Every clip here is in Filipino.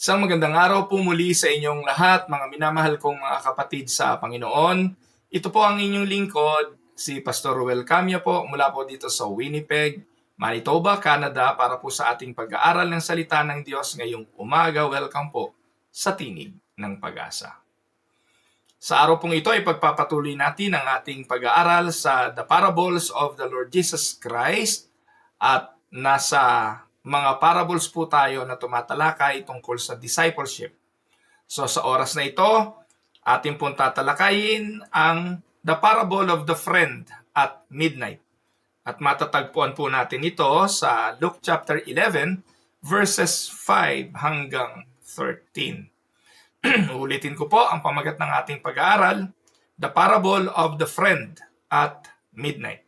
Isang magandang araw po muli sa inyong lahat, mga minamahal kong mga kapatid sa Panginoon. Ito po ang inyong lingkod, si Pastor Ruel Camia po, mula po dito sa Winnipeg, Manitoba, Canada, para po sa ating pag-aaral ng salita ng Diyos ngayong umaga. Welcome po sa Tinig ng Pag-asa. Sa araw pong ito ay pagpapatuloy natin ang ating pag-aaral sa The Parables of the Lord Jesus Christ at nasa mga parables po tayo na tumatalakay tungkol sa discipleship. So sa oras na ito, ating pong tatalakayin ang The Parable of the Friend at Midnight. At matatagpuan po natin ito sa Luke chapter 11 verses 5 hanggang 13. Ulitin ko po ang pamagat ng ating pag-aaral, The Parable of the Friend at Midnight.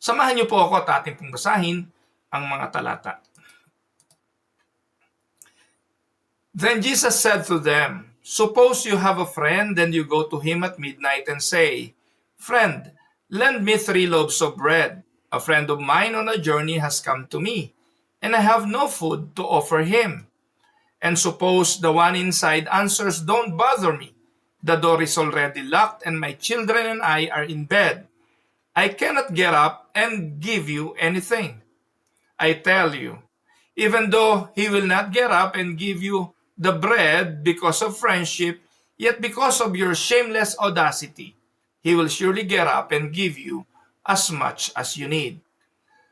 Samahan niyo po ako at ating pong basahin ang mga talata. Then Jesus said to them, "Suppose you have a friend, and you go to him at midnight and say, 'Friend, lend me 3 loaves of bread. A friend of mine on a journey has come to me, and I have no food to offer him.' And suppose the one inside answers, 'Don't bother me. The door is already locked, and my children and I are in bed. I cannot get up and give you anything.' I tell you, even though he will not get up and give you the bread because of friendship, yet because of your shameless audacity, he will surely get up and give you as much as you need.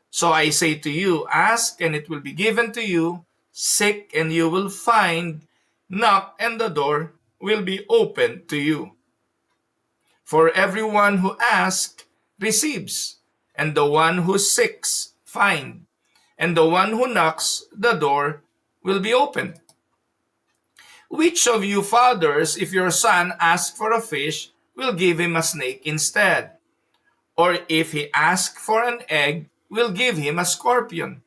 So I say to you, ask and it will be given to you, seek and you will find, knock and the door will be opened to you. For everyone who asks receives, and the one who seeks finds, and the one who knocks, the door will be opened. Which of you fathers, if your son asks for a fish, will give him a snake instead? Or if he asks for an egg, will give him a scorpion?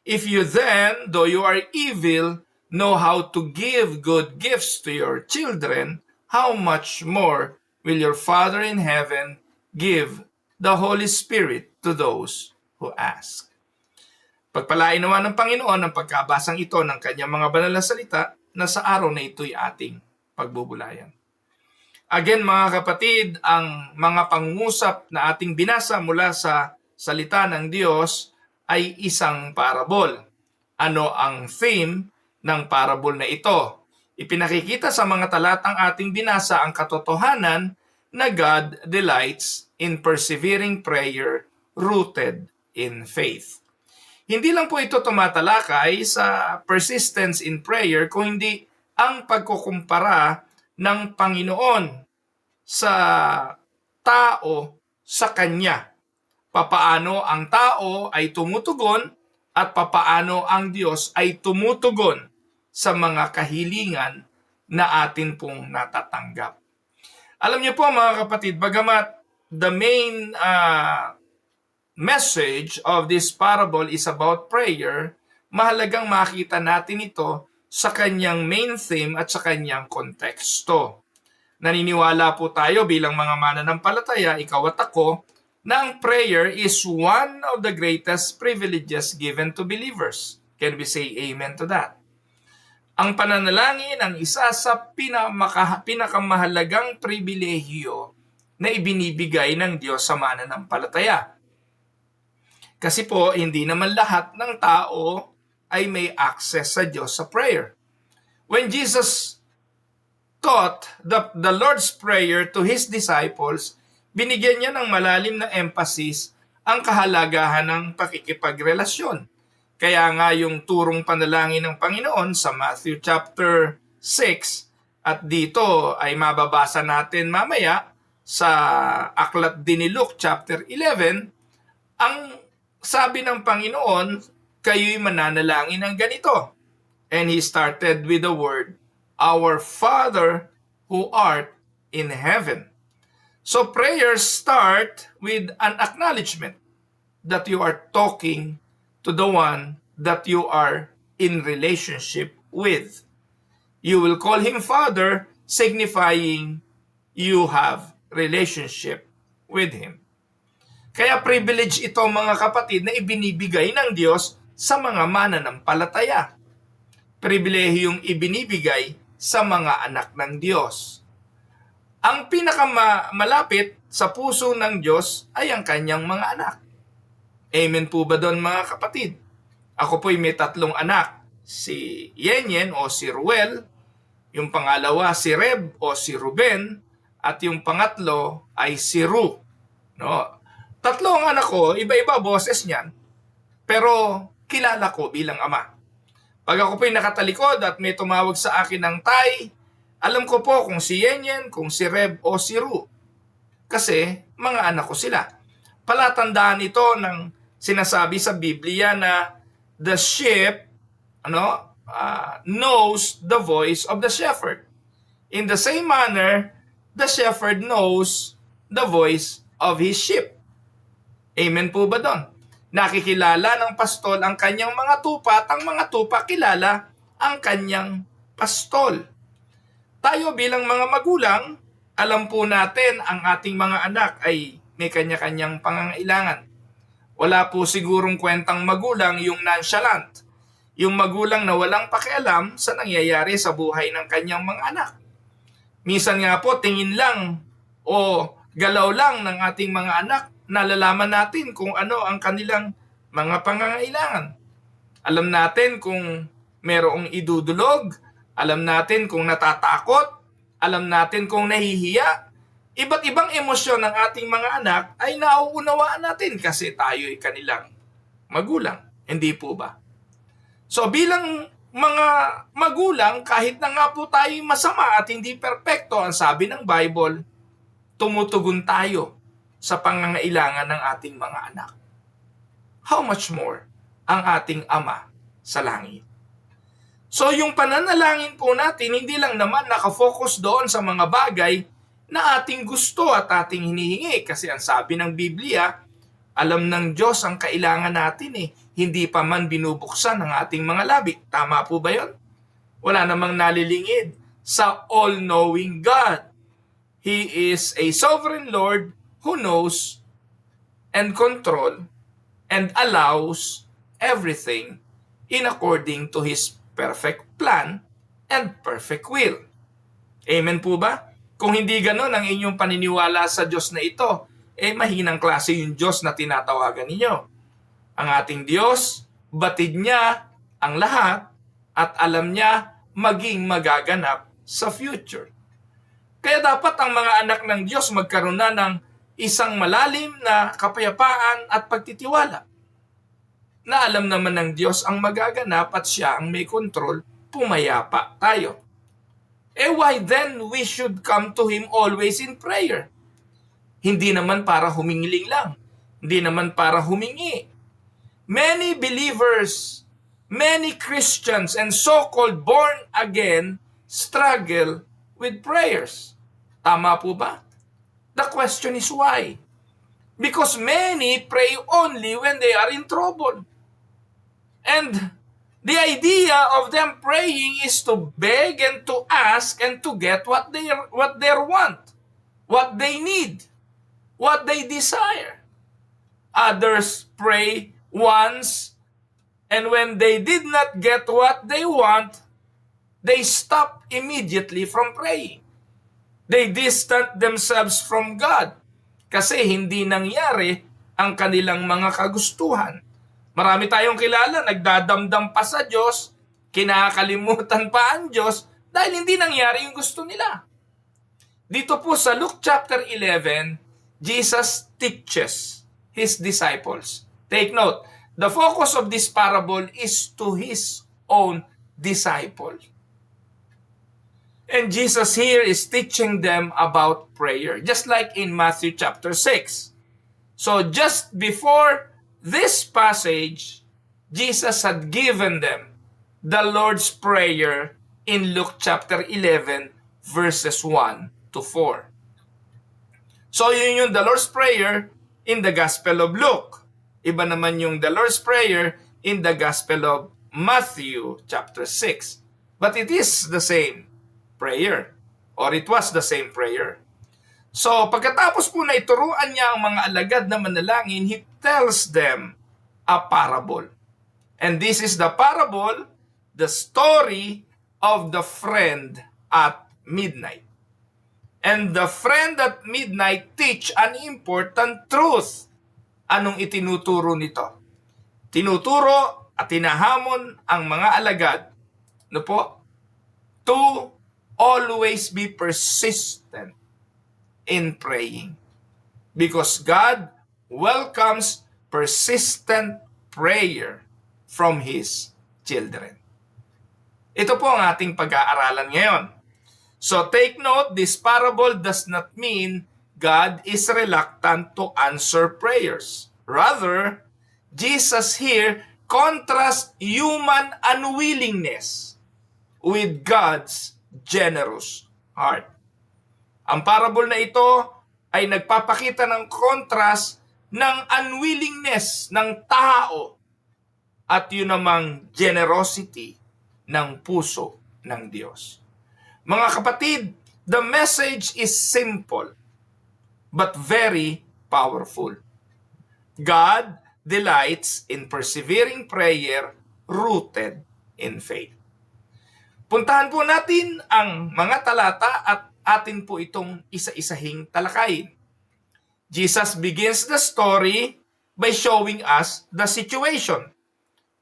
If you then, though you are evil, know how to give good gifts to your children, how much more will your Father in heaven give the Holy Spirit to those who ask?" Pagpalain naman ng Panginoon ang pagkabasang ito ng kanyang mga banal na salita na sa araw na ito'y ating pagbubulayan. Again mga kapatid, ang mga pangungusap na ating binasa mula sa salita ng Diyos ay isang parable. Ano ang theme ng parable na ito? Ipinakikita sa mga talatang ating binasa ang katotohanan na God delights in persevering prayer rooted in faith. Hindi lang po ito tumatalakay sa persistence in prayer, kundi ang pagkukumpara ng Panginoon sa tao sa Kanya. Papaano ang tao ay tumutugon at papaano ang Diyos ay tumutugon sa mga kahilingan na atin pong natatanggap. Alam niyo po mga kapatid, bagamat the main message of this parable is about prayer, mahalagang makita natin ito sa kanyang main theme at sa kanyang konteksto. Naniniwala po tayo bilang mga mananampalataya, ikaw at ako, na ang prayer is one of the greatest privileges given to believers. Can we say amen to that? Ang pananalangin ang isa sa pinakamahalagang pribilehiyo na ibinibigay ng Diyos sa mananampalataya. Kasi po, hindi naman lahat ng tao ay may access sa Diyos sa prayer. When Jesus taught the Lord's Prayer to His disciples, binigyan niya ng malalim na emphasis ang kahalagahan ng pakikipagrelasyon. Kaya nga yung turong panalangin ng Panginoon sa Matthew chapter 6, at dito ay mababasa natin mamaya sa aklat din ni Luke chapter 11, ang sabi ng Panginoon, kayo'y mananalangin ng ganito. And He started with the word, "Our Father who art in heaven." So prayers start with an acknowledgement that you are talking to the one that you are in relationship with. You will call Him Father, signifying you have relationship with Him. Kaya privilege ito mga kapatid na ibinibigay ng Diyos sa mga mananampalataya. pribilehiyong ibinibigay sa mga anak ng Diyos. Ang pinakamalapit sa puso ng Diyos ay ang kanyang mga anak. Amen po ba doon mga kapatid? Ako po'y may 3 anak. Si Yenyen o si Ruel, yung pangalawa si Reb o si Ruben, at yung pangatlo ay si Ru. No? 3 ang anak ko, iba-iba boses niyan, pero kilala ko bilang ama. Pag ako po'y nakatalikod at may tumawag sa akin ng tay, alam ko po kung si Yenyen, kung si Reb o si Ru. Kasi mga anak ko sila. Palatandaan ito ng sinasabi sa Biblia na the sheep knows the voice of the shepherd. In the same manner, the shepherd knows the voice of his sheep. Amen po ba doon? Nakikilala ng pastol ang kanyang mga tupa at ang mga tupa kilala ang kanyang pastol. Tayo bilang mga magulang, alam po natin ang ating mga anak ay may kanya-kanyang pangangailangan. Wala po sigurong kwentang magulang yung nonchalant, yung magulang na walang pakialam sa nangyayari sa buhay ng kanyang mga anak. Minsan nga po tingin lang o galaw lang ng ating mga anak, nalalaman natin kung ano ang kanilang mga pangangailangan. Alam natin kung merong idudulog, alam natin kung natatakot, alam natin kung nahihiya. Iba't ibang emosyon ng ating mga anak ay nauunawaan natin kasi tayo ay kanilang magulang. Hindi po ba? So bilang mga magulang, kahit na nga po tayo masama at hindi perpekto, ang sabi ng Bible, tumutugon tayo sa pangangailangan ng ating mga anak. How much more ang ating Ama sa langit? So yung pananalangin po natin, hindi lang naman nakafocus doon sa mga bagay na ating gusto at ating hinihingi. Kasi ang sabi ng Biblia, alam ng Diyos ang kailangan natin Hindi pa man binubuksan ang ating mga labi. Tama po ba yun? Wala namang nalilingid sa all-knowing God. He is a sovereign Lord who knows and control and allows everything in according to His perfect plan and perfect will. Amen po ba? Kung hindi ganon ang inyong paniniwala sa Diyos na ito, mahinang klase yung Diyos na tinatawagan ninyo. Ang ating Diyos, batid niya ang lahat at alam niya maging magaganap sa future. Kaya dapat ang mga anak ng Diyos magkaroon na ng isang malalim na kapayapaan at pagtitiwala. Na alam naman ng Diyos ang magaganap at siya ang may kontrol, pumayapa tayo. Why then we should come to Him always in prayer? Hindi naman para humingiling lang. Hindi naman para humingi. Many believers, many Christians, and so-called born again struggle with prayers. Tama po ba? The question is why? Because many pray only when they are in trouble. And the idea of them praying is to beg and to ask and to get what they want, what they need, what they desire. Others pray once, and when they did not get what they want, they stop immediately from praying. They distant themselves from God kasi hindi nangyari ang kanilang mga kagustuhan. Marami tayong kilala, nagdadamdam pa sa Diyos, kinakalimutan pa ang Diyos dahil hindi nangyari yung gusto nila. Dito po sa Luke chapter 11, Jesus teaches His disciples. Take note, the focus of this parable is to His own disciples. And Jesus here is teaching them about prayer, just like in Matthew chapter 6. So just before this passage, Jesus had given them the Lord's Prayer in Luke chapter 11, verses 1 to 4. So yun yung the Lord's Prayer in the Gospel of Luke. Iba naman yung the Lord's Prayer in the Gospel of Matthew chapter 6. But it is the same prayer, or it was the same prayer. So pagkatapos po na ituruan niya ang mga alagad na manalangin, He tells them a parable. And this is the parable the story of the friend at midnight. And the friend at midnight teach an important truth. Anong itinuturo nito? Tinuturo at tinahamon ang mga alagad, no po, to always be persistent in praying. Because God welcomes persistent prayer from His children. Ito po ang ating pag-aaralan ngayon. So take note, this parable does not mean God is reluctant to answer prayers. Rather, Jesus here contrasts human unwillingness with God's generous heart. Ang parable na ito ay nagpapakita ng contrast ng unwillingness ng tao at yun namang generosity ng puso ng Diyos. Mga kapatid, the message is simple but very powerful. God delights in persevering prayer rooted in faith. Puntahan po natin ang mga talata at atin po itong isa-isahing talakayin. Jesus begins the story by showing us the situation.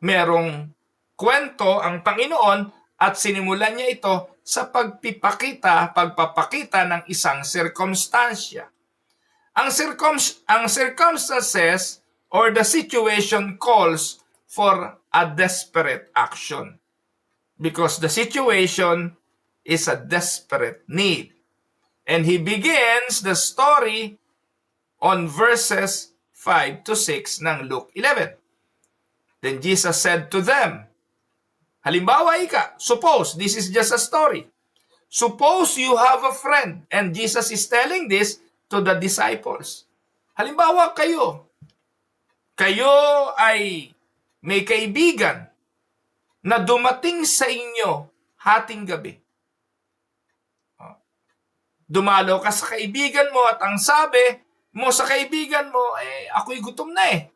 Merong kwento ang Panginoon at sinimulan niya ito sa pagpapakita ng isang sirkumstansya. Ang circumstances or the situation calls for a desperate action because the situation is a desperate need. And he begins the story on verses 5 to 6 ng Luke 11. Then Jesus said to them, halimbawa suppose, this is just a story. Suppose you have a friend, and Jesus is telling this to the disciples. Halimbawa kayo ay may kaibigan na dumating sa inyo hating gabi. Dumalo ka sa kaibigan mo at ang sabi mo sa kaibigan mo, ako'y gutom na eh.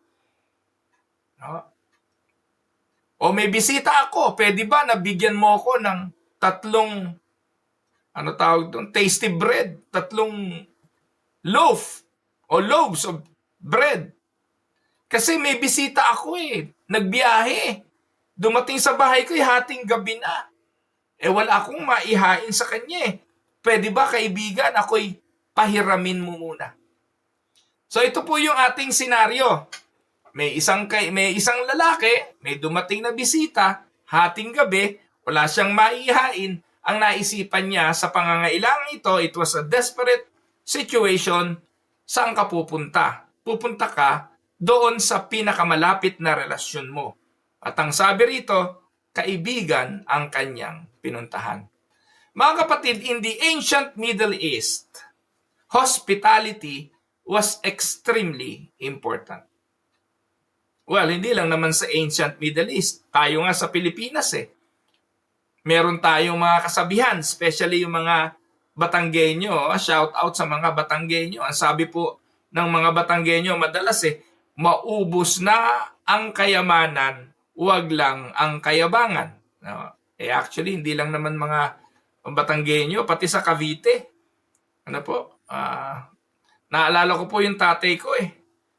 O may bisita ako, pwede ba nabigyan mo ako ng 3 tasty bread, 3 loaf o loaves of bread. Kasi may bisita ako nagbiyahe. Dumating sa bahay ko hating gabi na. Wala akong maihain sa kanya Pwede ba kaibigan, ako'y pahiramin mo muna. So ito po yung ating senaryo. May isang lalaki, may dumating na bisita, hating gabi, wala siyang maihain. Ang naisipan niya sa pangangailangan ito, it was a desperate situation. Saan ka pupunta? Pupunta ka doon sa pinakamalapit na relasyon mo. At ang sabi rito, kaibigan ang kanyang pinuntahan. Mga kapatid, in the ancient Middle East, hospitality was extremely important. Well, hindi lang naman sa ancient Middle East. Tayo nga sa Pilipinas Meron tayong mga kasabihan, especially yung mga Batanggenyo. Shout out sa mga Batanggenyo. Ang sabi po ng mga Batanggenyo madalas maubos na ang kayamanan, wag lang ang kayabangan. Actually, hindi lang naman mga Batanggenyo, pati sa Cavite. Naalala ko po yung tatay ko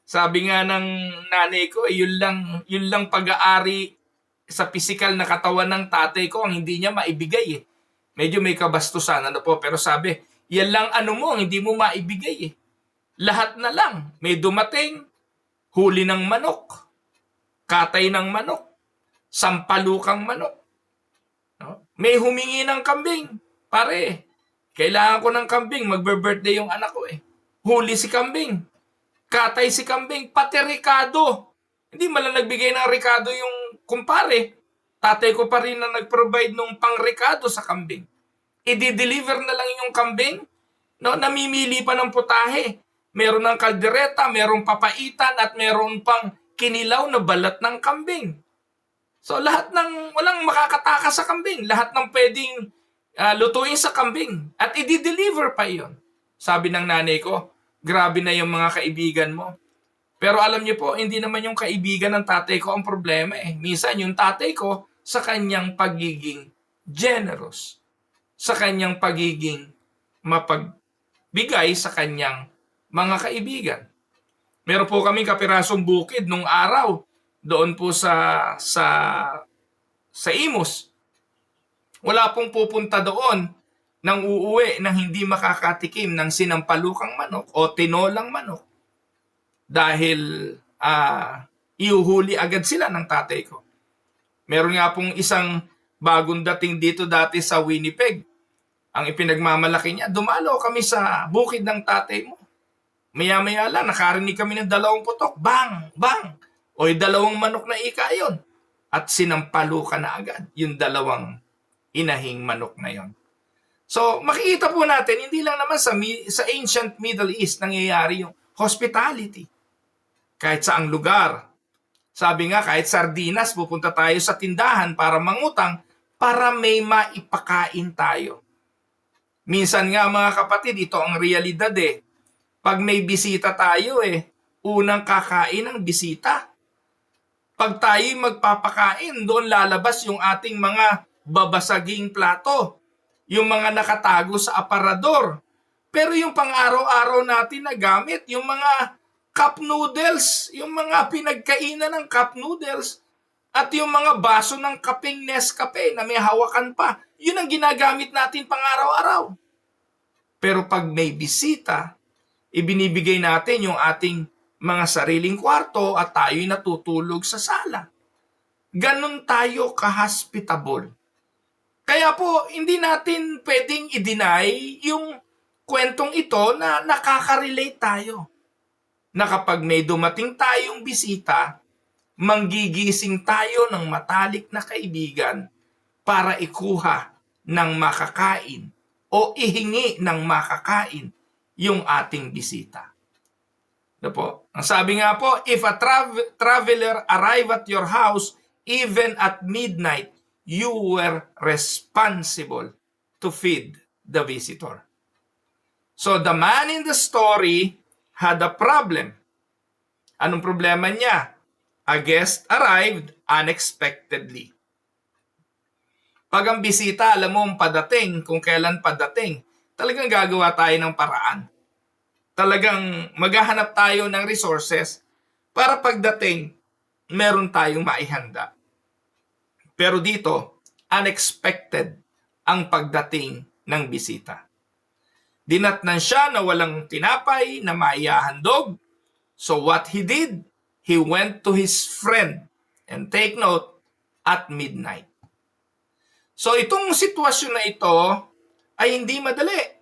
Sabi nga ng nanay ko, yun lang pag-aari sa pisikal na katawan ng tatay ko ang hindi niya maibigay Medyo may kabastusan, pero sabi, yan lang ang hindi mo maibigay Lahat na lang. May dumating, huli ng manok, katay ng manok, sampalukang manok. May humingi ng kambing. Pare, kailangan ko ng kambing. Magbe-birthday yung anak ko Huli si kambing. Katay si kambing. Pati ricado. Hindi malang nagbigay ng ricado yung kumpare. Tatay ko pa rin na nag-provide nung pang-ricado sa kambing. I-deliver na lang yung kambing. Namimili pa ng putahe. Meron ng kaldereta, merong papaitan, at meron pang kinilaw na balat ng kambing. So lahat ng walang makakatakas sa kambing, lahat ng pwedeng lutuin sa kambing at i-deliver pa iyon. Sabi ng nanay ko, grabe na yung mga kaibigan mo. Pero alam niyo po, hindi naman yung kaibigan ng tatay ko ang problema Minsan yung tatay ko, sa kanyang pagiging generous, sa kanyang pagiging mapagbigay sa kanyang mga kaibigan. Meron po kaming kapirasong bukid nung araw doon po sa Imus. Wala pong pupunta doon nang uuwi nang hindi makakatikim ng sinampalukang manok o tinolang manok dahil iuhuli agad sila ng tatay ko. Meron nga pong isang bagong dating dito dati sa Winnipeg. Ang ipinagmamalaki niya, dumalo kami sa bukid ng tatay mo. Maya-maya lang, nakarinig kami ng 2 putok. Bang! Bang! O 2 manok na ika yun. At sinampalukan na agad yung 2 inahing manok na yon. So, makikita po natin, hindi lang naman sa ancient Middle East nangyayari yung hospitality. Kahit saang lugar. Sabi nga, kahit sardinas, pupunta tayo sa tindahan para mangutang para may maipakain tayo. Minsan nga mga kapatid, ito ang realidad eh. Pag may bisita tayo unang kakain ang bisita. Pag tayo'y magpapakain, doon lalabas yung ating mga babasaging plato. Yung mga nakatago sa aparador. Pero yung pang-araw-araw natin na gamit, yung mga cup noodles, yung mga pinagkainan ng cup noodles, at yung mga baso ng kapeng Nescafe na may hawakan pa, yun ang ginagamit natin pang-araw-araw. Pero pag may bisita, ibinibigay natin yung ating mga sariling kwarto at tayo'y natutulog sa sala. Ganon tayo ka-hospitable. Kaya po, hindi natin pwedeng i-deny yung kwentong ito na nakaka-relate tayo. Na kapag may dumating tayong bisita, manggigising tayo ng matalik na kaibigan para ikuha ng makakain o ihingi ng makakain yung ating bisita. Ano po? Ang sabi nga po, if a traveler arrive at your house even at midnight, you were responsible to feed the visitor. So the man in the story had a problem. Anong problema niya? A guest arrived unexpectedly. Pag ang bisita, alam mo ang padating, kung kailan padating, talagang gagawa tayo ng paraan. Talagang maghahanap tayo ng resources para pagdating, meron tayong maihanda. Pero dito, unexpected ang pagdating ng bisita. Dinatnan siya na walang tinapay na maihahandog. So what he did, he went to his friend, and take note, at midnight. So itong sitwasyon na ito ay hindi madali.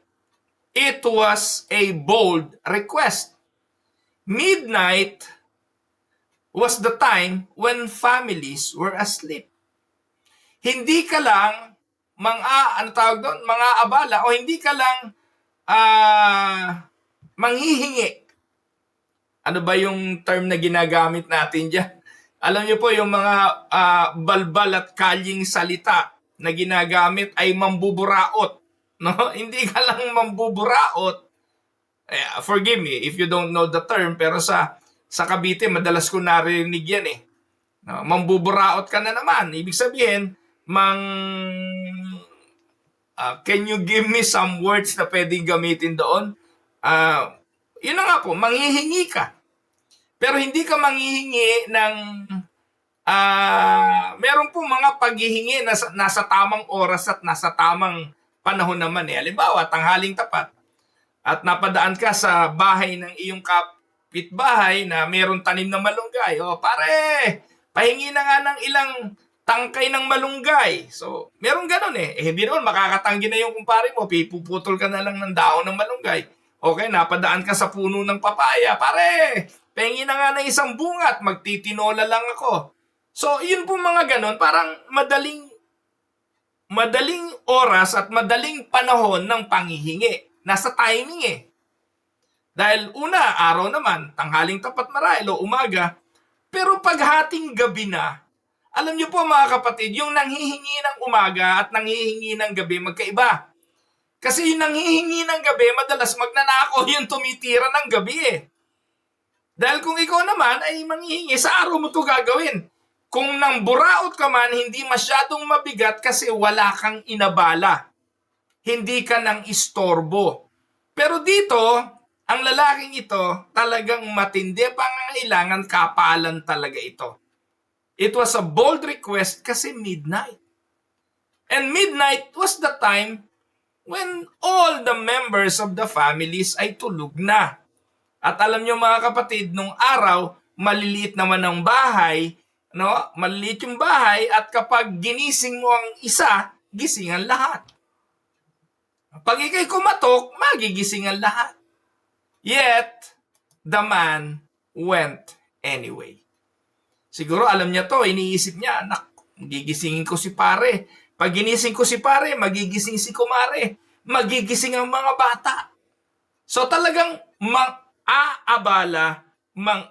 It was a bold request. Midnight was the time when families were asleep. Hindi ka lang mga abala o hindi ka lang manghihingi. Ano ba yung term na ginagamit natin dyan? Alam niyo po yung mga balbal at kalyeng salita na ginagamit ay mambuburaot. No? Hindi ka lang mambuburaot. Forgive me if you don't know the term, pero sa Cavite madalas ko narinig yan eh. No? Mambuburaot ka na naman. Ibig sabihin, can you give me some words na pwedeng gamitin doon? Yun na nga po, manghihingi ka. Pero hindi ka manghihingi ng meron po mga paghihingi na nasa tamang oras at nasa tamang panahon naman eh. Halimbawa, tanghaling tapat at napadaan ka sa bahay ng iyong kapitbahay na meron tanim ng malunggay. O pare, pahingi na nga ng ilang tangkay ng malunggay. So, meron ganun eh. Hindi naman makakatanggi na yung kumpare mo, pipuputol ka na lang ng daon ng malunggay. Okay, napadaan ka sa puno ng papaya. Pare, pahingi na nga ng isang bunga at magtitinola lang ako. So, yun po mga ganun, parang madaling oras at madaling panahon ng panghihingi. Nasa timing eh. Dahil una, araw naman, tanghaling tapat marahil o umaga. Pero paghating gabi na, alam niyo po mga kapatid, yung nanghihingi ng umaga at nanghihingi ng gabi magkaiba. Kasi yung nanghihingi ng gabi, madalas magnanakaw yung tumitira ng gabi eh. Dahil kung ikaw naman ay manghihingi, sa araw mo ito gagawin. Kung nang buraot ka man, hindi masyadong mabigat kasi wala kang inabala. Hindi ka nang istorbo. Pero dito, ang lalaking ito, talagang matindi pangangailangan, kapalan talaga ito. It was a bold request kasi midnight. And midnight was the time when all the members of the families ay tulog na. At alam nyo mga kapatid, nung araw, maliliit naman ang bahay, no? Maliliit yung bahay at kapag ginising mo ang isa, gising ang lahat. Pag ikay kumatok, magigising ang lahat. Yet, the man went anyway. Siguro alam niya to, iniisip niya, anak, gigisingin ko si pare. Pag ginising ko si pare, magigising si kumare. Magigising ang mga bata. So talagang aabala,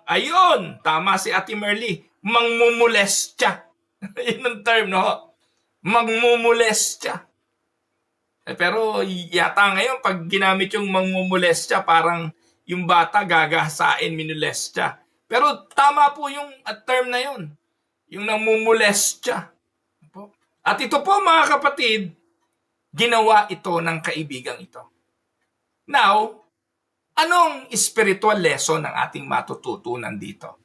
ayun, tama si Ate Merly, mangmumulestya. Yun ang term, no? Mangmumulestya. Pero yata ngayon, pag ginamit yung mangmumulestya, parang yung bata gagasain, minulestya. Pero tama po yung term na yun. Yung namumulestya. At ito po mga kapatid, ginawa ito ng kaibigang ito. Now, anong spiritual lesson ang ating matututunan dito?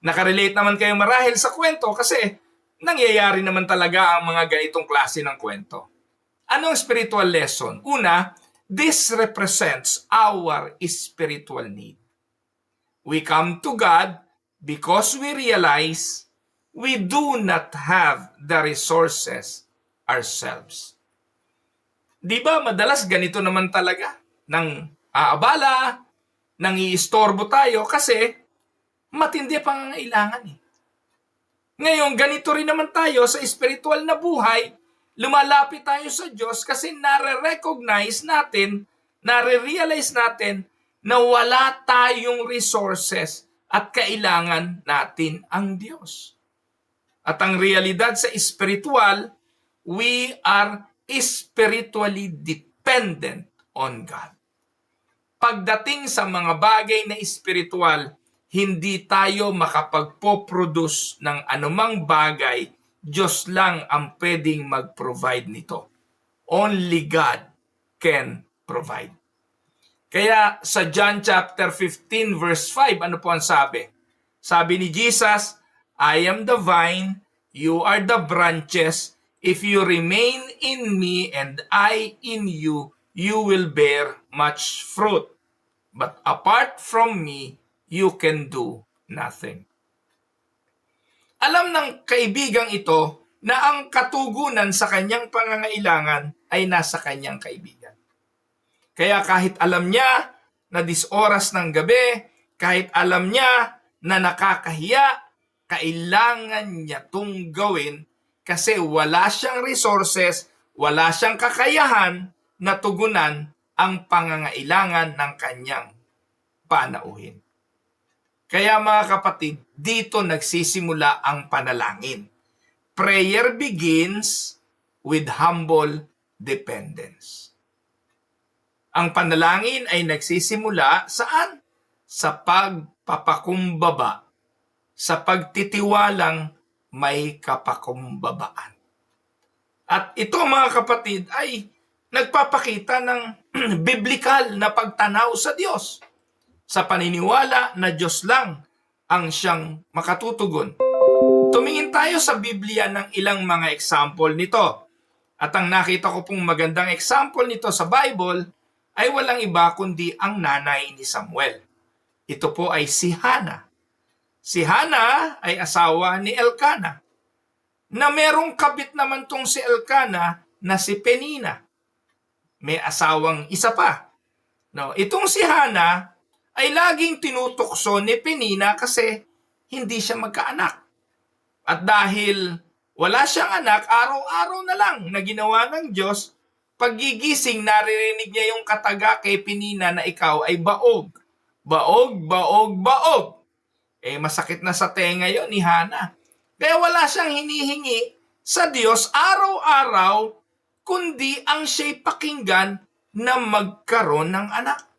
Nakarelate naman kayo marahil sa kwento kasi nangyayari naman talaga ang mga ganitong klase ng kwento. Anong spiritual lesson? Una, this represents our spiritual need. We come to God because we realize we do not have the resources ourselves. Di ba madalas ganito naman talaga? Nang aabala, nang iistorbo tayo kasi matindi pangangailangan eh. Ngayon, ganito rin naman tayo sa spiritual na buhay. Lumalapit tayo sa Diyos kasi nare-recognize natin, nare-realize natin na wala tayong resources at kailangan natin ang Diyos. At ang realidad sa spiritual, we are spiritually dependent on God. Pagdating sa mga bagay na spiritual, hindi tayo makapagpo-produce ng anumang bagay. Diyos lang ang pwedeng mag-provide nito. Only God can provide. Kaya sa John chapter 15 verse 5, ano po ang sabi? Sabi ni Jesus, I am the vine, you are the branches. If you remain in me and I in you, you will bear much fruit. But apart from me, you can do nothing. Alam ng kaibigang ito na ang katugunan sa kanyang pangangailangan ay nasa kanyang kaibigan. Kaya kahit alam niya na 10 oras ng gabi, kahit alam niya na nakakahiya, kailangan niya itong gawin kasi wala siyang resources, wala siyang kakayahan na tugunan ang pangangailangan ng kanyang panauhin. Kaya mga kapatid, dito nagsisimula ang panalangin. Prayer begins with humble dependence. Ang panalangin ay nagsisimula saan? Sa pagpapakumbaba, sa pagtitiwalang may kapakumbabaan. At ito mga kapatid ay nagpapakita ng biblikal na pagtanaw sa Diyos, sa paniniwala na Diyos lang ang siyang makatutugon. Tumingin tayo sa Biblia ng ilang mga example nito. At ang nakita ko pong magandang example nito sa Bible ay walang iba kundi ang nanay ni Samuel. Ito po ay si Hannah. Si Hannah ay asawa ni Elkanah, na merong kabit naman tong si Elkanah na si Penina. May asawang isa pa. No, itong si Hannah ay laging tinutukso ni Penina kasi hindi siya magkaanak. At dahil wala siyang anak, araw-araw na lang na ginawa ng Diyos, paggigising naririnig niya yung kataga kay Penina na ikaw ay baog. Baog, baog, baog. Masakit na sa tenga yon ni Hannah. Kaya wala siyang hinihingi sa Diyos araw-araw, kundi ang siya'y pakinggan na magkaroon ng anak.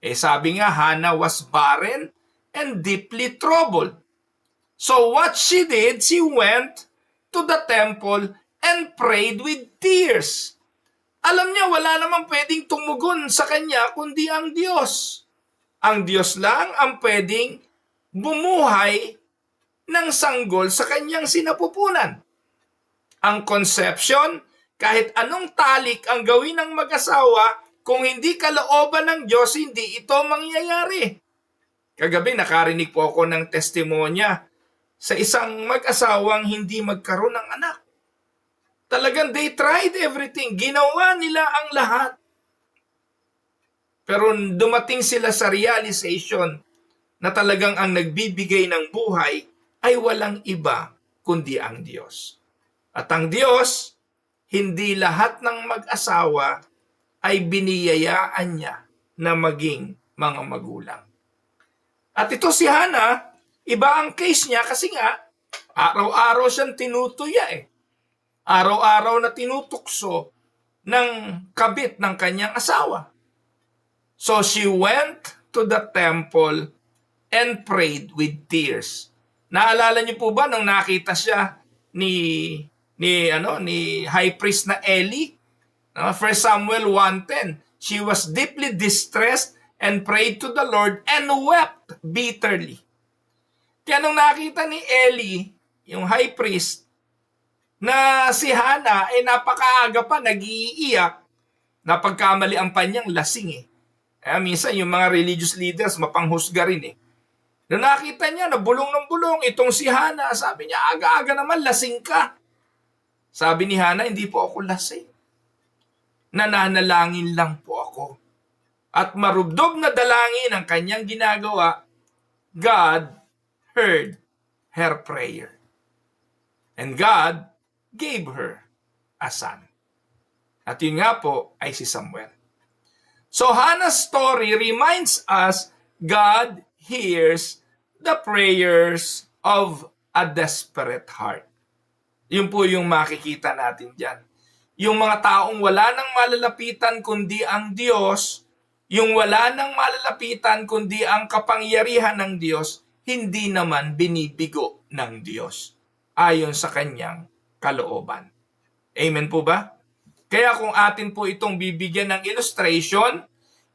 Sabi nga, Hannah was barren and deeply troubled. So what she did, she went to the temple and prayed with tears. Alam niya, wala namang pwedeng tumugon sa kanya kundi ang Diyos. Ang Diyos lang ang pwedeng bumuhay ng sanggol sa kanyang sinapupunan. Ang conception, kahit anong talik ang gawin ng mag-asawa, kung hindi kalooban ng Diyos, hindi ito mangyayari. Kagabi nakarinig po ako ng testimonya sa isang mag-asawang hindi magkaroon ng anak. Talagang they tried everything. Ginawa nila ang lahat. Pero dumating sila sa realization na talagang ang nagbibigay ng buhay ay walang iba kundi ang Diyos. At ang Diyos, hindi lahat ng mag-asawa ay biniyayaan niya na maging mga magulang. At ito si Hannah, iba ang case niya kasi nga, araw-araw siyang tinutuya eh. Araw-araw na tinutukso ng kabit ng kanyang asawa. So she went to the temple and prayed with tears. Naalala niyo po ba nung nakita siya ni High Priest na Eli? 1 Samuel 1:10. She was deeply distressed and prayed to the Lord and wept bitterly. Kaya nung nakita ni Eli, yung high priest, na si Hannah ay napakaaga pa nag-iiyak, napagkamali ang panyang lasing eh. Minsan yung mga religious leaders mapanghusga rin eh. Nung nakita niya na bulong ng bulong itong si Hannah, sabi niya, aga-aga naman lasing ka. Sabi ni Hannah, hindi po ako lasing. Nananalangin lang po ako. At marubdob na dalangin ang kanyang ginagawa, God heard her prayer. And God gave her a son. At yun nga po ay si Samuel. So Hannah's story reminds us God hears the prayers of a desperate heart. Yun po yung makikita natin dyan. Yung mga taong wala nang malalapitan kundi ang Diyos, yung wala nang malalapitan kundi ang kapangyarihan ng Diyos, hindi naman binibigo ng Diyos ayon sa kanyang kalooban. Amen po ba? Kaya kung atin po itong bibigyan ng illustration,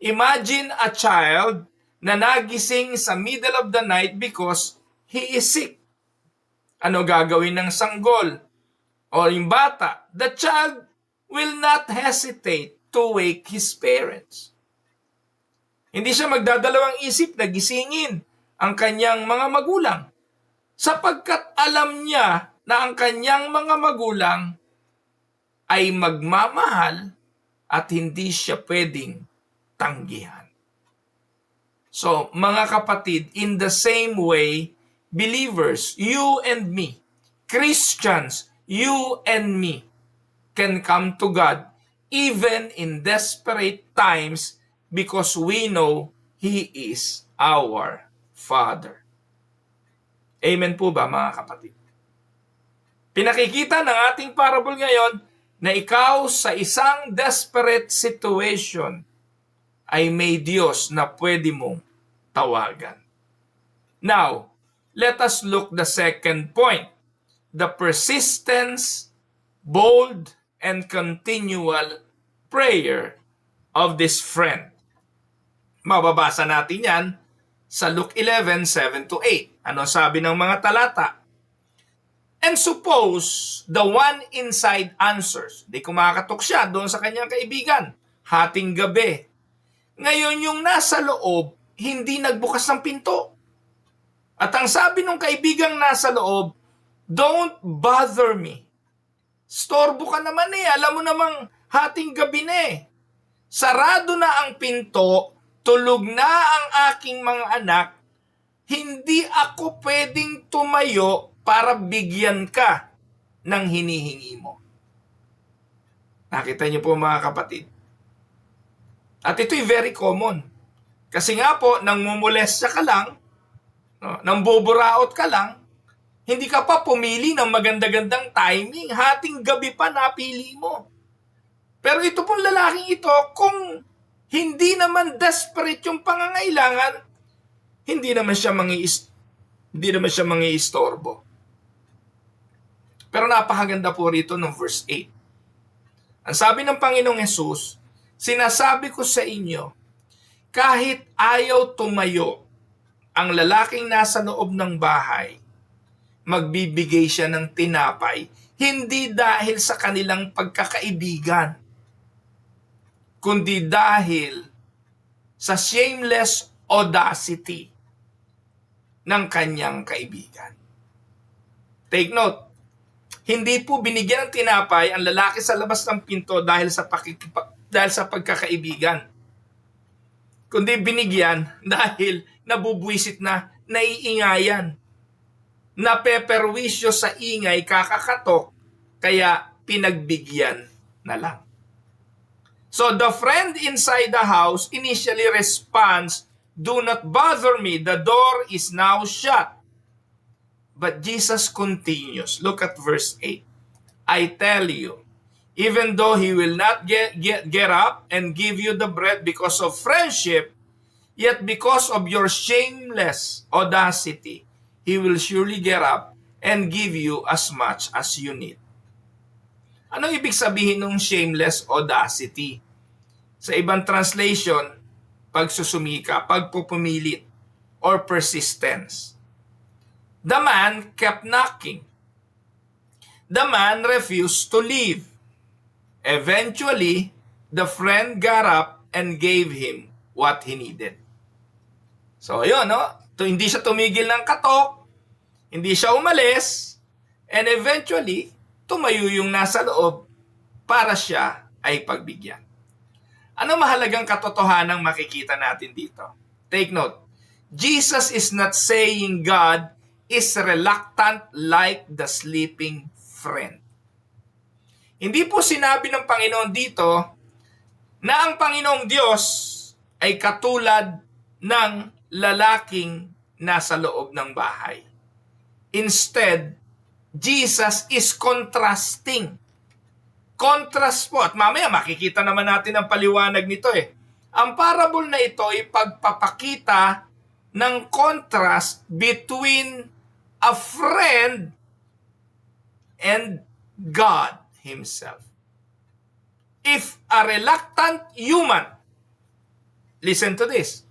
imagine a child na nagising sa middle of the night because he is sick. Ano gagawin ng sanggol? O yung bata, the child will not hesitate to wake his parents. Hindi siya magdadalawang isip na gisingin ang kanyang mga magulang sapagkat alam niya na ang kanyang mga magulang ay magmamahal at hindi siya pwedeng tanggihan. So, mga kapatid, in the same way, believers, you and me, Christians, you and me, can come to God even in desperate times because we know He is our Father. Amen po ba mga kapatid? Pinakikita ng ating parable ngayon na ikaw sa isang desperate situation ay may Diyos na pwede mong tawagan. Now, let us look the second point. The persistence, bold, and continual prayer of this friend. Mababasa natin yan sa Luke 11:7-8. Ano sabi ng mga talata? And suppose the one inside answers. Di kumakatok siya doon sa kanyang kaibigan. Hating gabi. Ngayon yung nasa loob, hindi nagbukas ng pinto. At ang sabi ng kaibigang nasa loob, don't bother me. Storbo ka naman eh. Alam mo namang hating gabi na eh. Sarado na ang pinto, tulog na ang aking mga anak, hindi ako pwedeng tumayo para bigyan ka ng hinihingi mo. Nakita niyo po mga kapatid. At ito'y very common. Kasi nga po, nang mumulestya ka lang, nang buburaot ka lang, hindi ka pa pumili ng maganda-gandang timing. Hating gabi pa napili mo. Pero ito pong lalaking ito, kung hindi naman desperate yung pangangailangan, hindi naman siya Hindi naman siya mangiistorbo. Pero napakaganda po rito ng verse 8. Ang sabi ng Panginoong Hesus, sinasabi ko sa inyo, kahit ayaw tumayo ang lalaking nasa loob ng bahay, magbibigay siya ng tinapay, hindi dahil sa kanilang pagkakaibigan, kundi dahil sa shameless audacity ng kanyang kaibigan. Take note, hindi po binigyan ng tinapay ang lalaki sa labas ng pinto dahil sa pagkakaibigan, kundi binigyan dahil nabubwisit na, naiingayan, napeperwisyo sa ingay, kakakatok, kaya pinagbigyan na lang. So the friend inside the house initially responds, "Do not bother me, the door is now shut." But Jesus continues. Look at verse 8. I tell you, even though he will not get up and give you the bread because of friendship, yet because of your shameless audacity, he will surely get up and give you as much as you need. Anong ibig sabihin ng shameless audacity? Sa ibang translation, pagsusumika, pagpupumilit, or persistence. The man kept knocking. The man refused to leave. Eventually, the friend got up and gave him what he needed. So, ayun, no? Hindi siya tumigil ng katok, hindi siya umalis, and eventually, tumayo yung nasa loob para siya ay pagbigyan. Ano mahalagang katotohanang makikita natin dito? Take note, Jesus is not saying God is reluctant like the sleeping friend. Hindi po sinabi ng Panginoon dito na ang Panginoong Diyos ay katulad ng lalaking nasa loob ng bahay. Instead, Jesus is contrasting. Contrast po. At mamaya makikita naman natin ang paliwanag nito eh. Ang parable na ito ay pagpapakita ng contrast between a friend and God Himself. If a reluctant human, listen to this,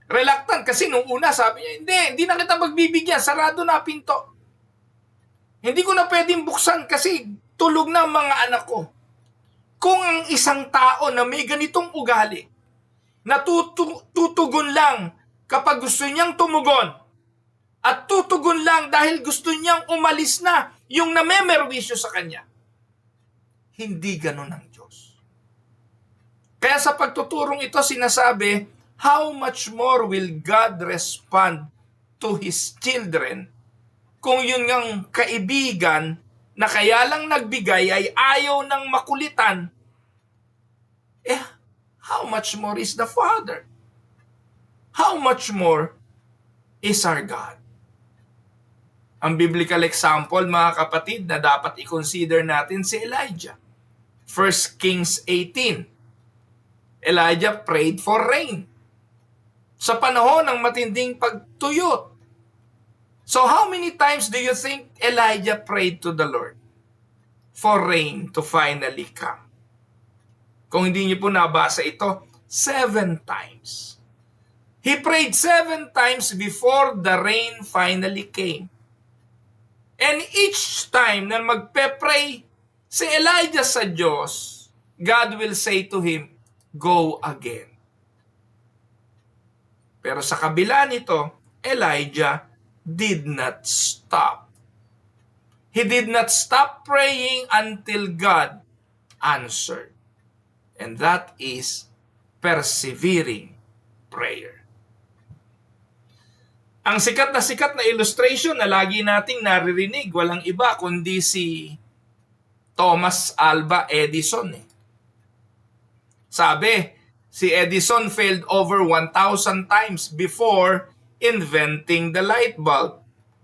reluctant kasi nung una sabi niya, hindi na kita magbibigyan, sarado na pinto. Hindi ko na pwedeng buksan kasi tulog na ang mga anak ko. Kung ang isang tao na may ganitong ugali, na tutugon lang kapag gusto niyang tumugon, at tutugon lang dahil gusto niyang umalis na yung namemerwisyo sa kanya, hindi ganun ang Diyos. Kaya sa pagtuturong ito sinasabi, how much more will God respond to His children kung yun ngang kaibigan na kaya lang nagbigay ay ayaw ng makulitan, how much more is the Father? How much more is our God? Ang biblical example, mga kapatid, na dapat i-consider natin si Elijah. 1 Kings 18. Elijah prayed for rain sa panahon ng matinding pagtuyot. So how many times do you think Elijah prayed to the Lord for rain to finally come? Kung hindi niyo po nabasa ito, 7 times. He prayed 7 times before the rain finally came. And each time na magpe-pray si Elijah sa Diyos, God will say to him, go again. Pero sa kabila nito, Elijah did not stop. He did not stop praying until God answered. And that is persevering prayer. Ang sikat na illustration na lagi nating naririnig, walang iba kundi si Thomas Alva Edison. Sabi, si Edison failed over 1,000 times before inventing the light bulb.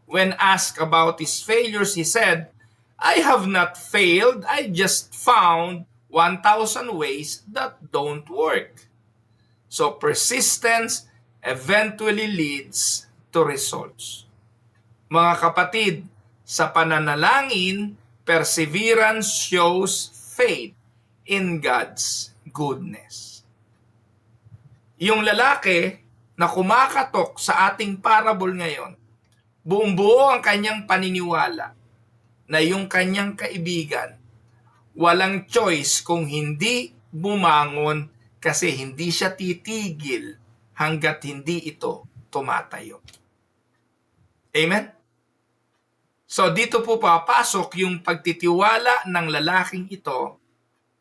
When asked about his failures, he said, I have not failed, I just found 1,000 ways that don't work. So persistence eventually leads to results. Mga kapatid, sa pananalangin, perseverance shows faith in God's goodness. Yung lalaki na kumakatok sa ating parable ngayon, buong buo ang kanyang paniniwala na yung kanyang kaibigan, walang choice kung hindi bumangon kasi hindi siya titigil hanggat hindi ito tumatayo. Amen? So dito po papasok yung pagtitiwala ng lalaking ito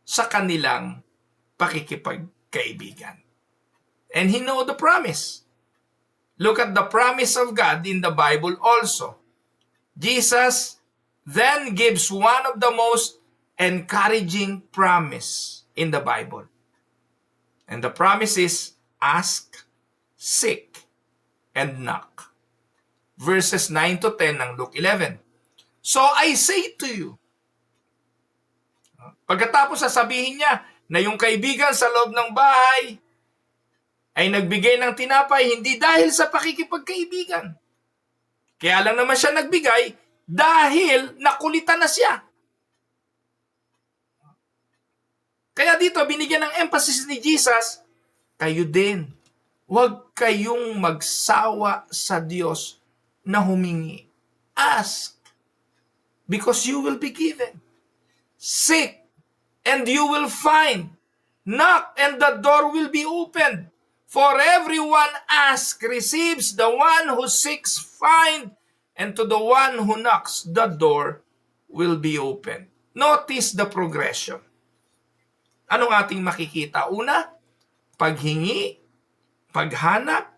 sa kanilang pakikipagkaibigan. And he know the promise. Look at the promise of God in the Bible also. Jesus then gives one of the most encouraging promise in the Bible. And the promise is ask, seek, and knock. Verses 9 to 10 ng Luke 11. So I say to you, pagkatapos sasabihin niya na yung kaibigan sa loob ng bahay ay nagbigay ng tinapay hindi dahil sa pakikipagkaibigan. Kaya lang naman siya nagbigay dahil nakulitan na siya. Kaya dito binigyan ng emphasis ni Jesus, kayo din, huwag kayong magsawa sa Diyos na humingi. Ask, because you will be given. Seek, and you will find. Knock, and the door will be opened. For everyone asks, receives, the one who seeks, finds, and to the one who knocks, the door will be opened. Notice the progression. Anong ating makikita? Una, paghingi, paghanap,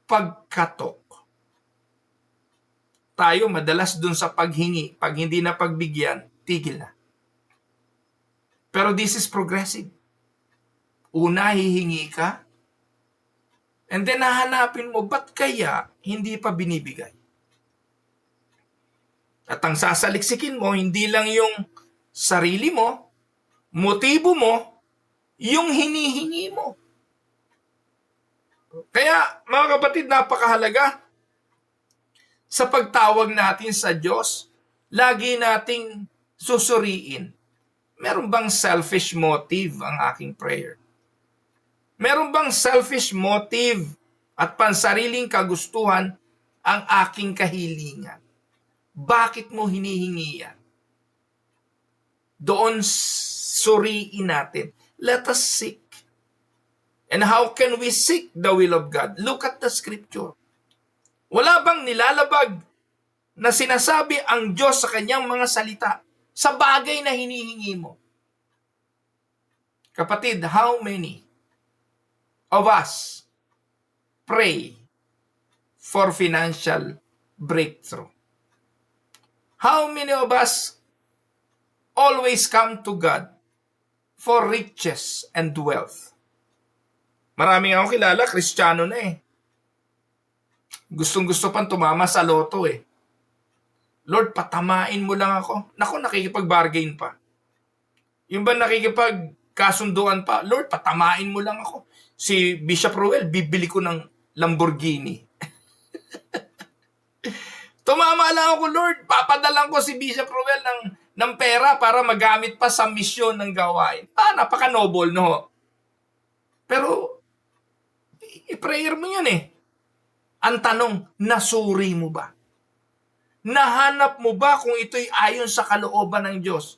pagkatok. Tayo madalas dun sa paghingi, pag hindi na pagbigyan, tigil na. Pero this is progressive. Una, hihingi ka, and then hahanapin mo, ba't kaya hindi pa binibigay? At ang sasaliksikin mo, hindi lang yung sarili mo, motibo mo, yung hinihingi mo. Kaya, mga kapatid, napakahalaga sa pagtawag natin sa Diyos, lagi nating susuriin. Meron bang selfish motive ang aking prayer? Meron bang selfish motive at pansariling kagustuhan ang aking kahilingan? Bakit mo hinihingi yan? Doon suriin natin. Let us seek. And how can we seek the will of God? Look at the scripture. Wala bang nilalabag na sinasabi ang Diyos sa kanyang mga salita sa bagay na hinihingi mo? Kapatid, how many of us pray for financial breakthrough? How many of us always come to God for riches and wealth? Maraming akong kilala, Kristiyano na eh. Gustong-gusto pang tumama sa loto eh. Lord, patamain mo lang ako. Naku, nakikipag-bargain pa. Yung ba nakikipagkasunduan pa, Lord, patamain mo lang ako. Si Bishop Ruel, bibili ko ng Lamborghini. Tumama lang ako, Lord. Papadalang ko si Bishop Ruel ng pera para magamit pa sa misyon ng gawain. Napaka-noble, no? Pero, i-prayer mo yun eh. Ang tanong, nasuri mo ba? Nahanap mo ba kung ito'y ayon sa kalooban ng Diyos?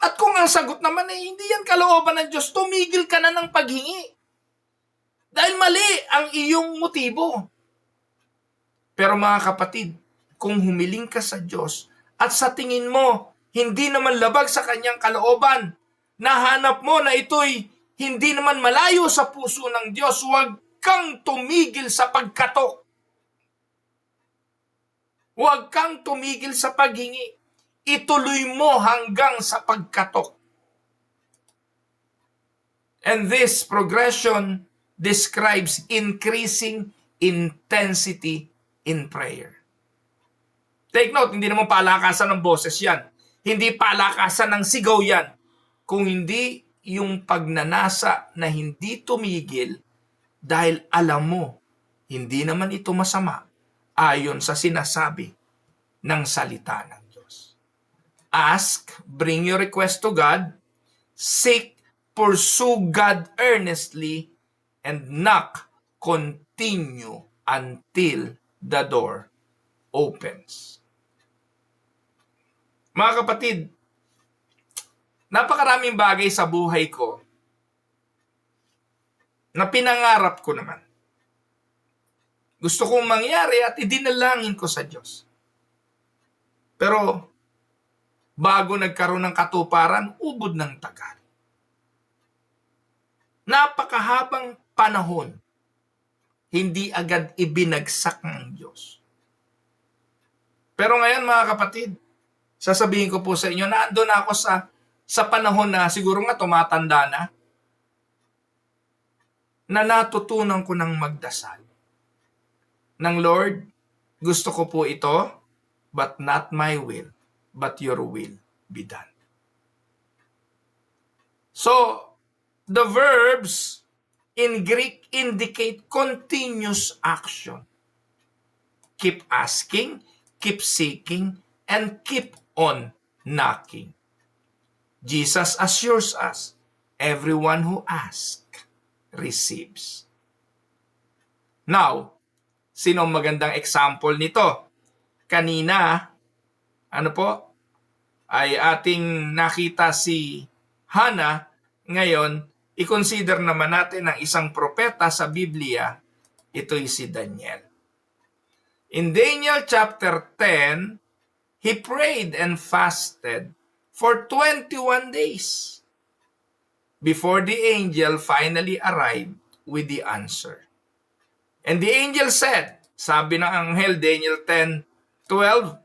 At kung ang sagot naman hindi yan kalooban ng Diyos, tumigil ka na ng paghingi. Dahil mali ang iyong motibo. Pero mga kapatid, kung humiling ka sa Diyos at sa tingin mo, hindi naman labag sa kanyang kalooban, nahanap mo na ito'y hindi naman malayo sa puso ng Diyos, huwag kang tumigil sa pagkatok. Huwag kang tumigil sa paghingi. Ituloy mo hanggang sa pagkatok. And this progression describes increasing intensity in prayer. Take note, hindi naman palakasan ng boses yan. Hindi palakasan ng sigaw yan. Kung hindi yung pagnanasa na hindi tumigil dahil alam mo, hindi naman ito masama ayon sa sinasabi ng salita ng Diyos. Ask, bring your request to God. Seek, pursue God earnestly. And knock, continue until the door opens. Mga kapatid, napakaraming bagay sa buhay ko na pinangarap ko naman. Gusto kong mangyari at idinalangin ko sa Diyos. Pero bago nagkaroon ng katuparan, ubod ng tagal. Napakahabang panahon, hindi agad ibinagsak ng Diyos. Pero ngayon mga kapatid, sasabihin ko po sa inyo, naandun ako sa panahon na siguro nga tumatanda na natutunan ko ng magdasal. Ng Lord, gusto ko po ito, but not my will, but your will be done. So, the verbs in Greek indicate continuous action. Keep asking, keep seeking, and keep on knocking. Jesus assures us, everyone who asks, receives. Now, sino magandang example nito? Kanina, ay ating nakita si Hannah. Ngayon, i-consider naman natin ang isang propeta sa Biblia. Ito'y si Daniel. In Daniel chapter 10, he prayed and fasted for 21 days before the angel finally arrived with the answer. And the angel said, sabi ng anghel, Daniel 10:12,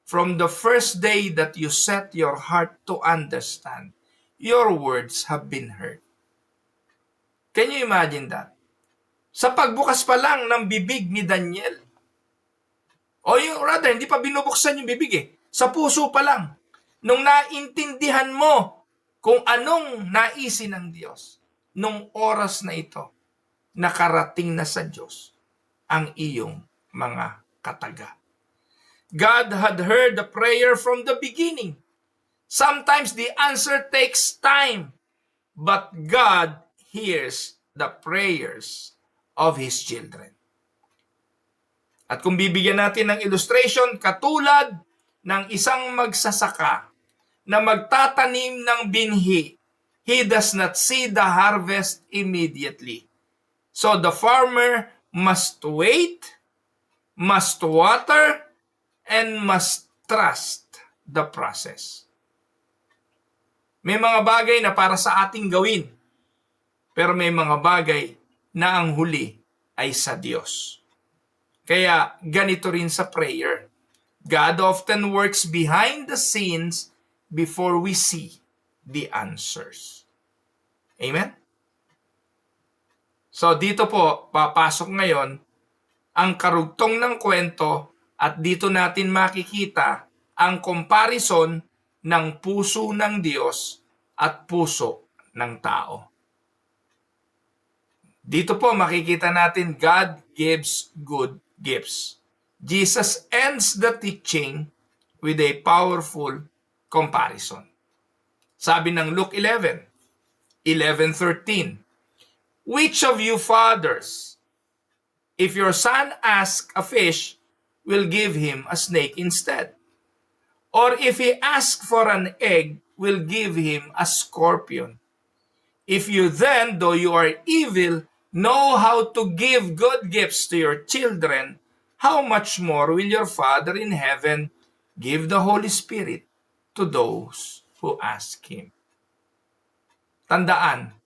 from the first day that you set your heart to understand, your words have been heard. Can you imagine that? Sa pagbukas pa lang ng bibig ni Daniel, hindi pa binubuksan yung bibig sa puso pa lang, nung naintindihan mo kung anong naisin ng Diyos, nung oras na ito, nakarating na sa Diyos ang iyong mga kataga. God had heard the prayer from the beginning. Sometimes the answer takes time, but God hears the prayers of His children. At kung bibigyan natin ng illustration, katulad ng isang magsasaka na magtatanim ng binhi, he does not see the harvest immediately. So the farmer must wait, must water, and must trust the process. May mga bagay na para sa ating gawin, pero may mga bagay na ang huli ay sa Diyos. Kaya ganito rin sa prayer. God often works behind the scenes before we see the answers. Amen? So dito po, papasok ngayon ang karugtong ng kwento at dito natin makikita ang comparison ng puso ng Diyos at puso ng tao. Dito po makikita natin God gives good gifts. Jesus ends the teaching with a powerful comparison. Sabi ng Luke 11:13, which of you fathers, if your son asks a fish, will give him a snake instead? Or if he asks for an egg, will give him a scorpion? If you then, though you are evil, know how to give good gifts to your children, how much more will your Father in heaven give the Holy Spirit to those who ask Him? Tandaan,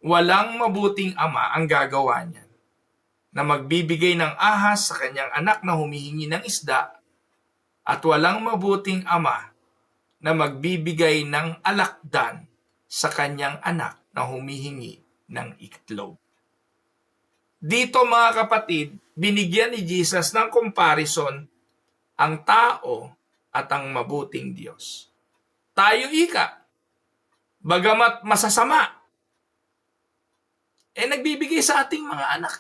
walang mabuting ama ang gagawa niyan na magbibigay ng ahas sa kanyang anak na humihingi ng isda, at walang mabuting ama na magbibigay ng alakdan sa kanyang anak na humihingi ng itlog. Dito mga kapatid, binigyan ni Jesus ng comparison ang tao at ang mabuting Diyos. Tayo bagamat masasama, nagbibigay sa ating mga anak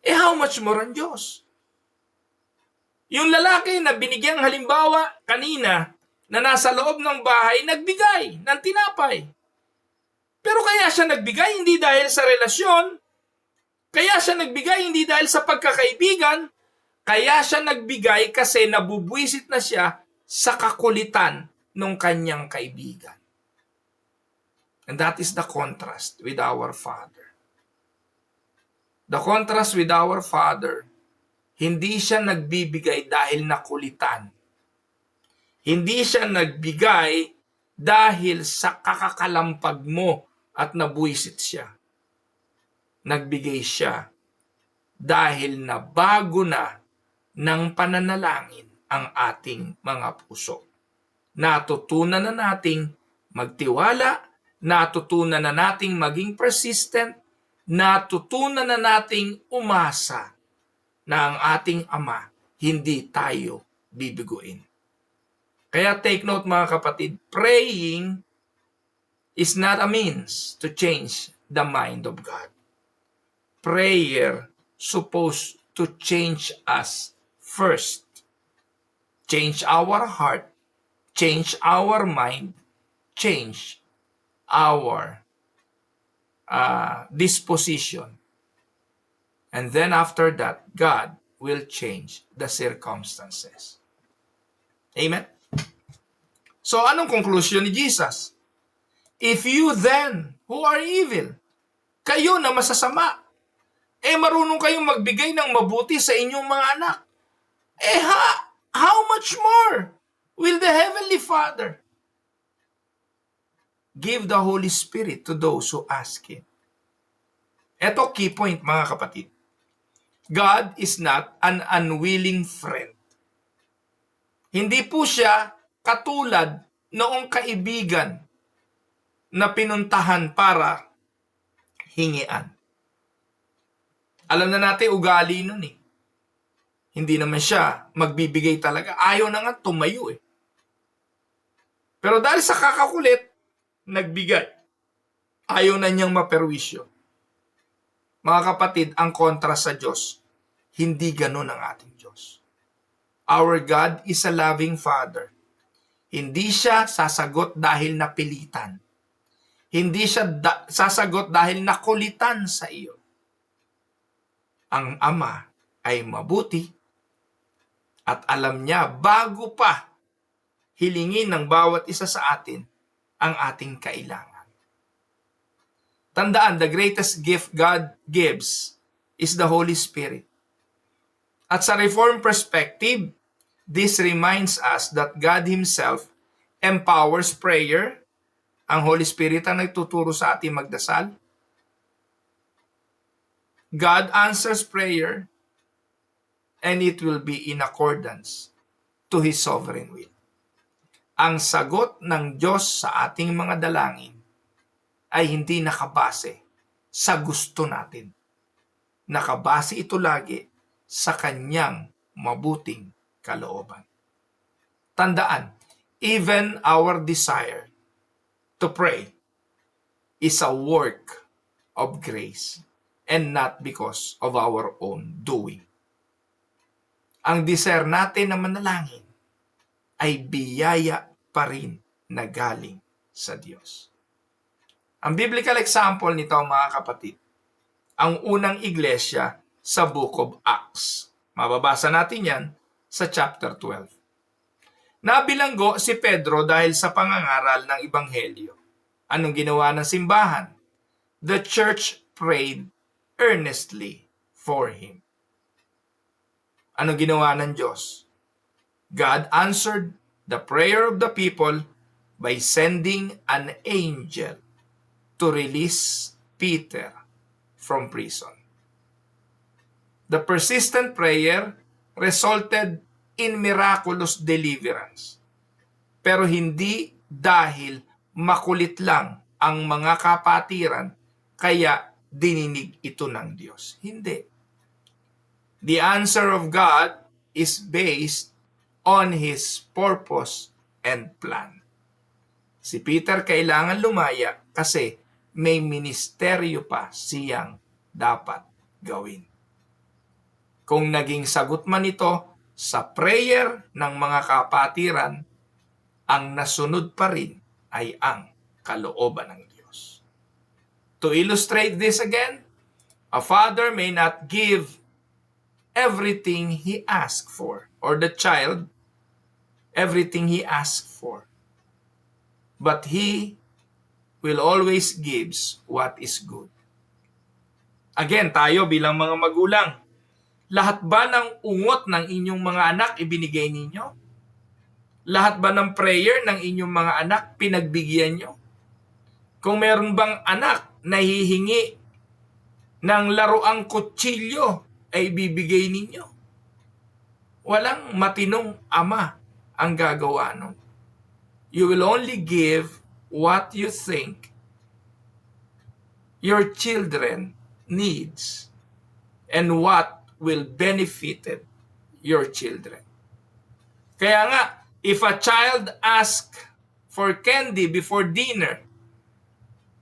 how much more ang Diyos? Yung lalaki na binigyang halimbawa kanina na nasa loob ng bahay, nagbigay ng tinapay. Pero kaya siya nagbigay hindi dahil sa relasyon, kaya siya nagbigay hindi dahil sa pagkakaibigan, kaya siya nagbigay kasi nabubwisit na siya sa kakulitan ng kanyang kaibigan. And that is the contrast with our Father. The contrast with our Father, hindi siya nagbibigay dahil nakulitan. Hindi siya nagbigay dahil sa kakakalampag mo at nabwisit siya. Nagbigay siya dahil nabago na ng pananalangin ang ating mga puso. Natutunan na nating magtiwala, natutunan na nating maging persistent, natutunan na nating umasa na ang ating Ama hindi tayo bibiguin. Kaya take note mga kapatid, praying is not a means to change the mind of God. Prayer supposed to change us first. Change our heart, change our mind, change our disposition. And then after that, God will change the circumstances. Amen? So anong conclusion ni Jesus? If you then, who are evil, kayo na masasama, marunong kayong magbigay ng mabuti sa inyong mga anak, how much more will the Heavenly Father give the Holy Spirit to those who ask Him? Ito key point mga kapatid. God is not an unwilling friend. Hindi po siya katulad noong kaibigan na pinuntahan para hingian. Alam na natin ugali nun eh. Hindi naman siya magbibigay talaga. Ayaw na nga tumayo eh. Pero dahil sa kakakulit, nagbigay. Ayaw na niyang maperwisyo. Mga kapatid, ang kontra sa Diyos, hindi ganun ang ating Diyos. Our God is a loving Father. Hindi siya sasagot dahil napilitan. Hindi siya sasagot dahil nakulitan sa iyo. Ang Ama ay mabuti at alam niya bago pa hilingin ng bawat isa sa atin ang ating kailangan. Tandaan, the greatest gift God gives is the Holy Spirit. At sa Reformed perspective, this reminds us that God Himself empowers prayer. Ang Holy Spirit ang nagtuturo sa ating magdasal. God answers prayer and it will be in accordance to His sovereign will. Ang sagot ng Diyos sa ating mga dalangin ay hindi nakabase sa gusto natin. Nakabase ito lagi sa Kanyang mabuting kalooban. Tandaan, even our desire to pray is a work of grace and not because of our own doing. Ang desire natin na manalangin ay biyaya pa rin na galing sa Diyos. Ang biblical example nito, mga kapatid, ang unang iglesia sa Book of Acts. Mababasa natin yan sa chapter 12. Nabilanggo si Pedro dahil sa pangangaral ng Ebanghelyo. Anong ginawa ng simbahan? The church prayed earnestly for him. Anong ginawa ng Diyos? God answered the prayer of the people by sending an angel to release Peter from prison. The persistent prayer resulted in miraculous deliverance. Pero hindi dahil makulit lang ang mga kapatiran kaya dininig ito ng Diyos. Hindi. The answer of God is based on His purpose and plan. Si Peter kailangan lumaya kasi may ministeryo pa siyang dapat gawin. Kung naging sagot man ito sa prayer ng mga kapatiran, ang nasunod pa rin ay ang kalooban ng Diyos. To illustrate this again, a father may not give everything he asks for, or the child everything he asks for. But he will always gives what is good. Again, tayo bilang mga magulang, lahat ba ng ungot ng inyong mga anak ibinigay ninyo? Lahat ba ng prayer ng inyong mga anak pinagbigyan nyo? Kung meron bang anak na hihingi ng laruang kutsilyo, ay bibigay ninyo? Walang matinong ama ang gagawa nun. You will only give what you think your children needs and what will benefit your children. Kaya nga, if a child asks for candy before dinner,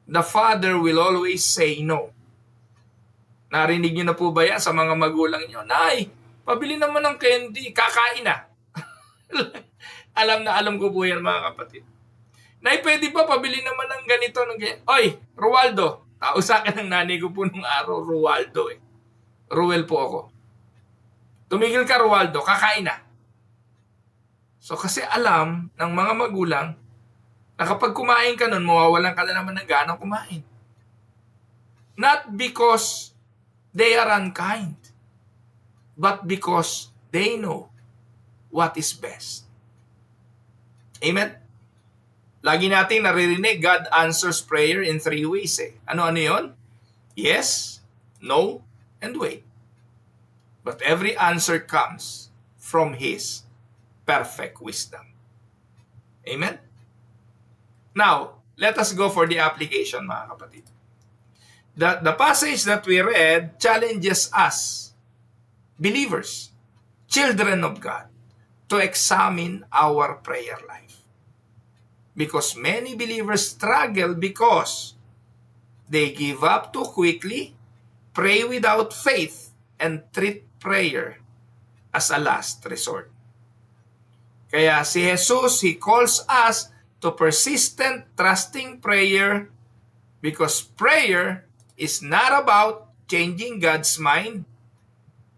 the father will always say no. Narinig niyo na po ba yan sa mga magulang niyo? Nay, pabili naman ng candy, kakain na. Alam na alam ko po yan, mga kapatid. Nay, pwede ba pabili naman ng ganito, ng ganyan? Oy, Rualdo. Tao sa akin ng nanay ko po nung araw, Rualdo eh. Ruel po ako. Tumigil ka, Rualdo, kakain na. So kasi alam ng mga magulang na kapag kumain ka nun, mawawalan ka na naman ng ganang kumain. Not because they are unkind, but because they know what is best. Amen? Lagi nating naririnig, God answers prayer in 3 ways eh. Ano-ano yun? Yes, no, and wait. But every answer comes from His perfect wisdom. Amen? Now, let us go for the application, mga kapatid. The passage that we read challenges us, believers, children of God, to examine our prayer life. Because many believers struggle because they give up too quickly, pray without faith, and treat prayer as a last resort. Kaya si Jesus, He calls us to persistent, trusting prayer because prayer is not about changing God's mind.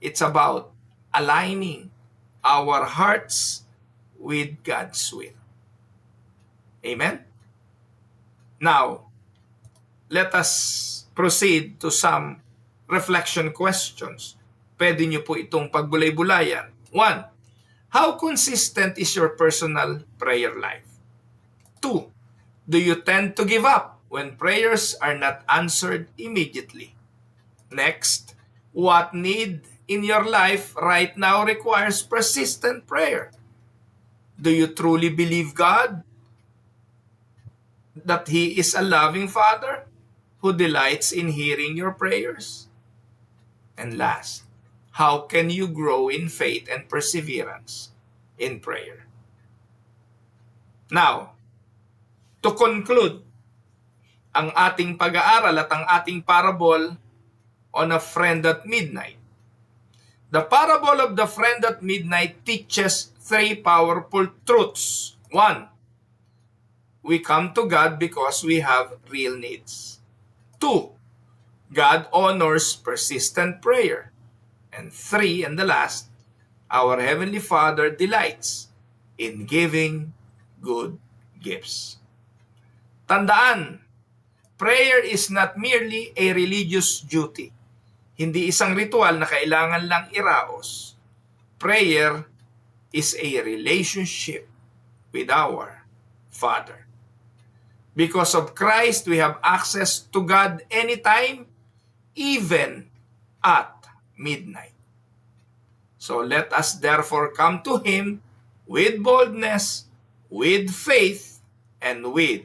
It's about aligning our hearts with God's will. Amen? Now, let us proceed to some reflection questions. Pwede nyo po itong pagbulay-bulayan. 1. How consistent is your personal prayer life? 2. Do you tend to give up when prayers are not answered immediately? Next, what need in your life right now requires persistent prayer? Do you truly believe God that He is a loving Father who delights in hearing your prayers? And last, how can you grow in faith and perseverance in prayer? Now, to conclude ang ating pag-aaral at ang ating parable on a friend at midnight. The parable of the friend at midnight teaches 3 powerful truths. 1. We come to God because we have real needs. 2. God honors persistent prayer. And 3, and the last, our Heavenly Father delights in giving good gifts. Tandaan, prayer is not merely a religious duty. Hindi isang ritual na kailangan lang iraos. Prayer is a relationship with our Father. Because of Christ, we have access to God anytime, even at midnight. So let us therefore come to Him with boldness, with faith, and with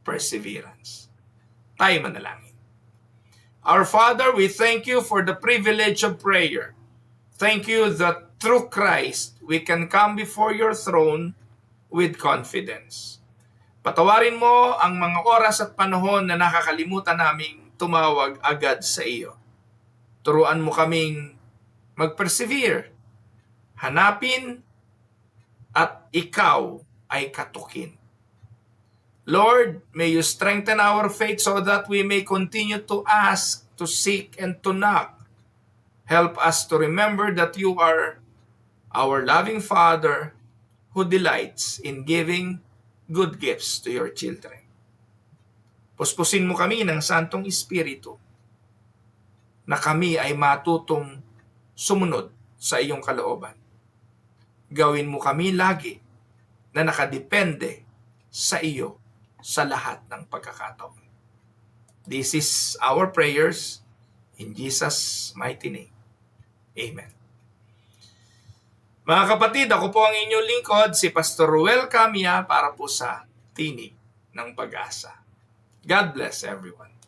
perseverance. Tayo manalangin. Our Father, we thank You for the privilege of prayer. Thank You that through Christ, we can come before Your throne with confidence. Patawarin Mo ang mga oras at panahon na nakakalimutan naming tumawag agad sa Iyo. Turuan Mo kaming mag-persevere hanapin at ikaw ay katukin. Lord, may you strengthen our faith so that we may continue to ask, to seek, and to knock. Help us to remember that you are our loving Father who delights in giving good gifts to your children. Puspusin mo kami ng Santong Espiritu na kami ay matutong sumunod sa iyong kalooban. Gawin mo kami lagi na nakadepende sa iyo sa lahat ng pagkakataon. This is our prayers in Jesus' mighty name. Amen. Mga kapatid, ako po ang inyong lingkod, si Pastor Ruel Camia para po sa Tinig ng Pag-asa. God bless everyone.